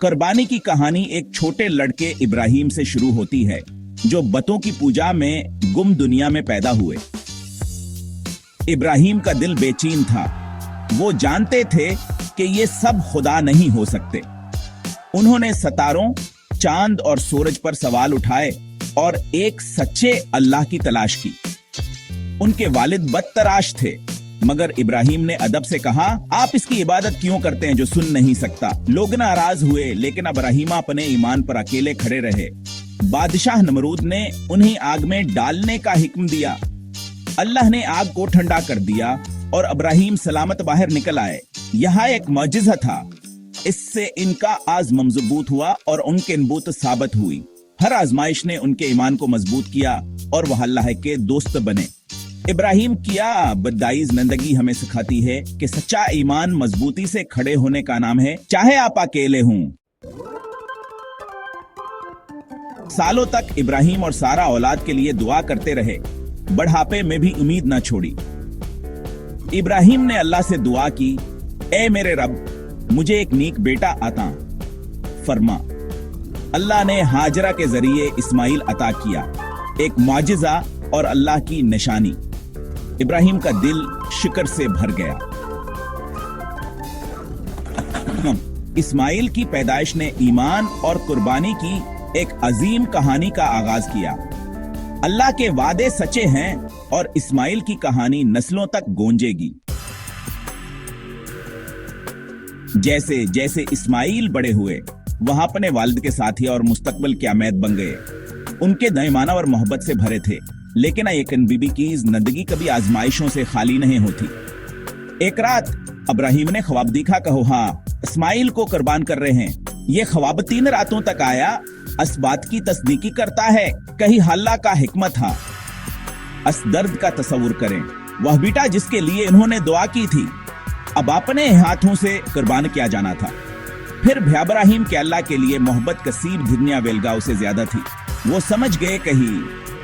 कुर्बानी की कहानी एक छोटे लड़के इब्राहिम से शुरू होती है, जो बतों की पूजा में गुम दुनिया में पैदा हुए। इब्राहिम का दिल बेचैन था। वो जानते थे कि ये सब खुदा नहीं हो सकते। उन्होंने सितारों, चांद और सूरज पर सवाल उठाए और एक सच्चे अल्लाह की तलाश की। उनके वालिद बदतराश थे, मगर इब्राहिम ने अदब से कहा, आप इसकी इबादत क्यों करते हैं जो सुन नहीं सकता। लोग नाराज हुए, लेकिन इब्राहिम अपने ईमान पर अकेले खड़े रहे। बादशाह नमरूद ने उन्हें आग में डालने का हुक्म दिया। अल्लाह ने आग को ठंडा कर दिया और इब्राहिम सलामत बाहर निकल आए। यहाँ एक मौजिज़ा था। इससे इनका आज़्म मजबूत हुआ और उनके नबूत साबित हुई। हर आजमाइश ने उनके ईमान को मजबूत किया और वह अल्लाह के दोस्त बने। इब्राहिम किया बदाई जिंदगी हमें सिखाती है कि सच्चा ईमान मजबूती से खड़े होने का नाम है, चाहे आप अकेले हों। सालों तक इब्राहिम और सारा औलाद के लिए दुआ करते रहे। बढ़ापे में भी उम्मीद न छोड़ी। इब्राहिम ने अल्लाह से दुआ की, ए मेरे रब, मुझे एक नेक बेटा अता फरमा। अल्लाह ने हाजरा के जरिए इस्माइल अता किया, एक मौजिज़ा और अल्लाह की निशानी। इब्राहिम का दिल शुक्र से भर गया। इस्माइल की पैदाइश ने ईमान और कुर्बानी की एक अजीम कहानी का आगाज किया। अल्लाह के वादे सच्चे हैं और इस्माइल की कहानी नस्लों तक गूंजेगी। जैसे जैसे इस्माइल बड़े हुए, वह अपने वालिद के साथी और मुस्तकबिल के उम्मीद बन गए। उनके दईमाना और मोहब्बत से भरे थे, लेकिन एक बीबी की जिंदगी कभी आजमाइशों से खाली नहीं होती। एक रात इब्राहिम ने ख्वाब देखा, कहो हाँ, इस्माइल को कुर्बान कर रहे हैं। ये ख्वाब 3 रातों तक आया। इस बात की तस्दीकी करता है, कहीं हल्ला का हिकमत था। इस दर्द का तस्वुर करें, वह बेटा जिसके लिए इन्होंने दुआ की थी, अब अपने हाथों से कुर्बान किया जाना था। फिर इब्राहिम के अल्लाह के लिए मोहब्बत कसीब दुनिया वेलगांव से ज्यादा थी। वो समझ गए कहीं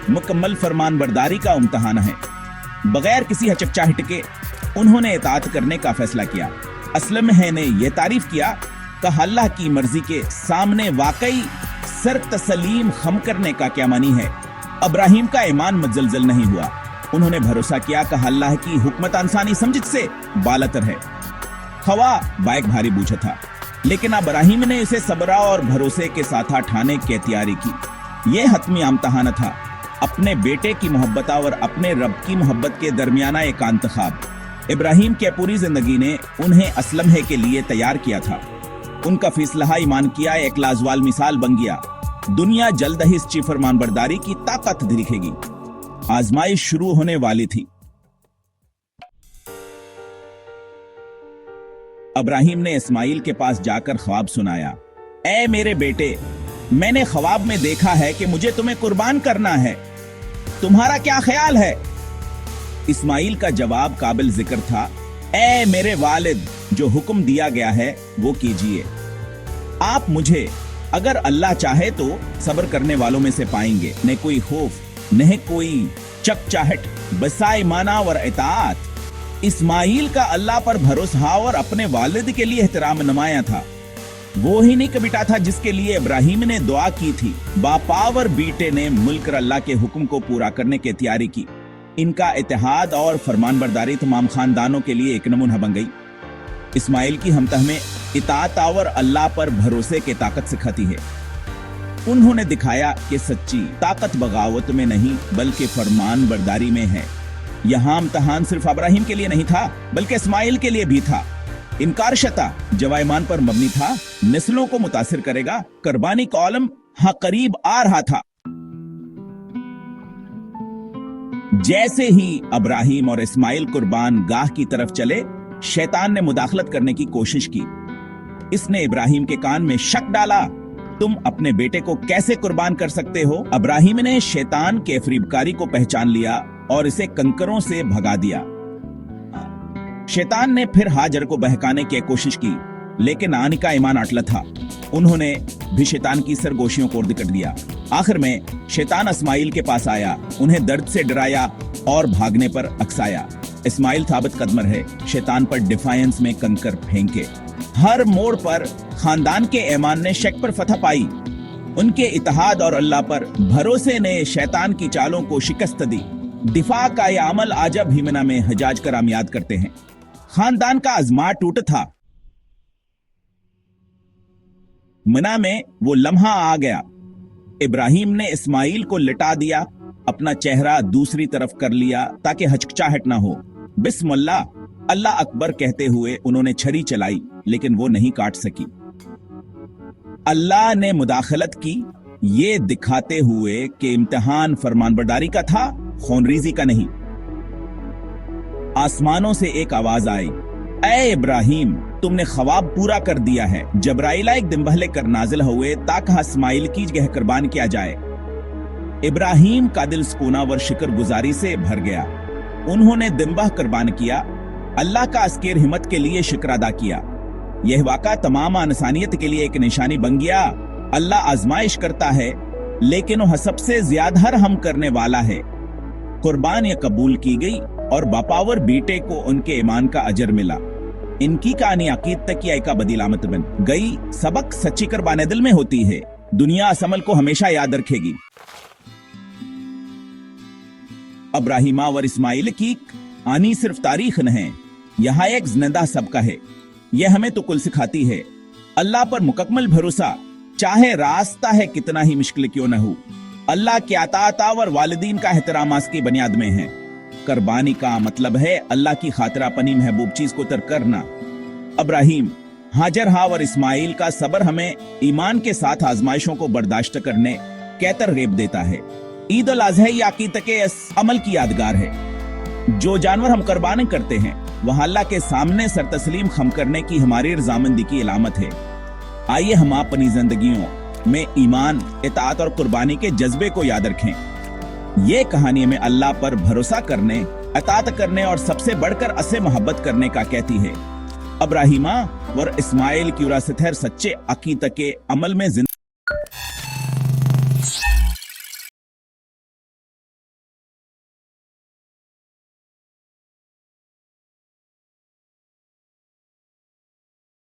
मुकम्मल फरमान बरदारी का इम्तिहान है। बगैर किसी हचकचाहट के उन्होंने इताअत करने का फैसला किया। असलम है ने यह तारीफ किया कि अल्लाह की मर्जी के सामने वाकई सर तस्लीम खम करने का क्या मानी है। इब्राहिम का ईमान मुजलजल नहीं हुआ। उन्होंने भरोसा किया कि अल्लाह की हुकमत इंसानी समझ से बालतर है। खवा बाइक भारी बूझा था, लेकिन इब्राहिम ने इसे सब्र और भरोसे के साथ ठाने की तैयारी की। यह हतमी इम्तिहान था, अपने बेटे की मोहब्बत और अपने रब की मोहब्बत के दरमियाना एक इंतखाब। इब्राहिम की पूरी जिंदगी ने उन्हें असलम है के लिए तैयार किया था। उनका फैसला ईमान किया एक लाजवाल मिसाल बन गया। दुनिया जल्द ही इस फरमान बरदारी की ताकत दिखेगी। आजमाइश शुरू होने वाली थी। इब्राहिम ने इस्माइल के पास जाकर ख्वाब सुनाया, ए मेरे बेटे, मैंने ख्वाब में देखा है कि मुझे तुम्हें कुर्बान करना है। तुम्हारा क्या ख्याल है? इस्माइल का जवाब काबिल जिक्र था, ए मेरे वालिद, जो हुक्म दिया गया है वो कीजिए। आप मुझे अगर अल्लाह चाहे तो सब्र करने वालों में से पाएंगे। न कोई खौफ, न कोई चकचाहट, बसा ईमाना और इताअत। इस्माइल का अल्लाह पर भरोसा और अपने वालिद के लिए एहतराम नमाया था। वो ही नेक बेटा था जिसके लिए इब्राहिम ने दुआ की थी। बापावर बेटे ने मिलकर अल्लाह के हुक्म को पूरा करने की तैयारी की। इनका इत्तेहाद और फरमानबरदारी तमाम खानदानों के लिए एक नमूना बन गई। इस्माइल की हमतह में इताअत और अल्लाह पर भरोसे की ताकत सिखाती है। उन्होंने दिखाया कि सच्ची ताकत बगावत में नहीं बल्कि फरमान बरदारी में है। यहाँ इम्तिहान सिर्फ इब्राहिम के लिए नहीं था, बल्कि इस्माइल के लिए भी था। इनकार शता जवाईमान पर मबनी था, नस्लों को मुतासिर करेगा। कुर्बानी का आलम हाँ करीब आ रहा था। जैसे ही इब्राहिम और इस्माइल कुर्बान गाह की तरफ चले, शैतान ने मुदाखलत करने की कोशिश की। इसने इब्राहिम के कान में शक डाला, तुम अपने बेटे को कैसे कुर्बान कर सकते हो? इब्राहिम ने शैतान के फरीबकारी को पहचान लिया और इसे कंकरों से भगा दिया। शैतान ने फिर हाजर को बहकाने की कोशिश की, लेकिन आन का ईमान अटल था। उन्होंने भी शैतान की सरगोशियों को उर्द कर दिया। आखिर में शैतान इस्माइल के पास आया, उन्हें दर्द से डराया और भागने पर अकसाया। इस्माइल थाबत कदम रहे, शैतान पर डिफायंस में कंकर फेंके। हर मोड़ पर खानदान के ऐमान ने शक पर फतह पाई। उनके इत्तेहाद और अल्लाह पर भरोसे ने शैतान की चालों को शिकस्त दी। दिफा का यह अमल आज अब हिमना में हजाज कराम याद करते हैं। खानदान का अजमा टूट था। मना में वो लम्हा आ गया। इब्राहिम ने इस्माइल को लिटा दिया, अपना चेहरा दूसरी तरफ कर लिया ताकि हचकचाहट ना हो। बिस्मिल्लाह, अल्लाह अकबर कहते हुए उन्होंने छरी चलाई, लेकिन वो नहीं काट सकी। अल्लाह ने मुदाखलत की, ये दिखाते हुए कि इम्तिहान फरमानबरदारी का था, खूनरेजी का नहीं। आसमानों से एक आवाज आई, ऐ इब्राहिम, तुमने ख्वाब पूरा कर दिया है। जबराइला एक दिन बहले कर नाजिल हुए ताकि इस्माइल की जगह कुर्बान किया जाए। इब्राहिम का दिल सुकूनावर शुक्र गुजारी से भर गया। उन्होंने दिम्बह कुर्बान किया, अल्लाह का अस्केर हिम्मत के लिए शुक्र अदा किया। यह वाक़ा तमाम इंसानियत के लिए एक निशानी बन गया। अल्लाह आजमाइश करता है, लेकिन वह सबसे ज्यादा हम करने वाला है। कुर्बान या कबूल की गई और बापावर बेटे को उनके ईमान का अजर मिला। इनकी कहानी अकीद तक की का बदीलामत बन गई। सबक सच्ची कुर्बानी दिल में होती है। दुनिया इस अमल को हमेशा याद रखेगी। इब्राहिम और इस्माइल की आनी सिर्फ तारीख न है, यहाँ एक जिंदा सबका है। यह हमें तो कुल सिखाती है अल्लाह पर मुकम्मल भरोसा, चाहे रास्ता है कितना ही मुश्किल क्यों न हो। अल्लाह के अताअत और वालिदीन का एहतराम की बुनियाद में है। कुर्बानी का मतलब है अल्लाह की खातिर अपनी महबूब चीज को तर्क करना। इब्राहिम, हाजर और इस्माइल का सब्र हमें ईमान के साथ आजमाइशों को बर्दाश्त करने के तरगीब देता है। ईद उल अज़हा या अकीदत के इस अमल की यादगार है। जो जानवर हम कुर्बानी करते हैं वह अल्लाह के सामने सर तस्लीम खम करने की हमारी रजामंदी की इलामत है। आइए हम अपनी जिंदगियों में ईमान, इताअत और कुर्बानी के जज्बे को याद रखें। ये कहानी में अल्लाह पर भरोसा करने, इताअत करने और सबसे बढ़कर असे मोहब्बत करने का कहती है। इब्राहिम और इस्माइल की विरासत है सच्चे अकीदत के अमल में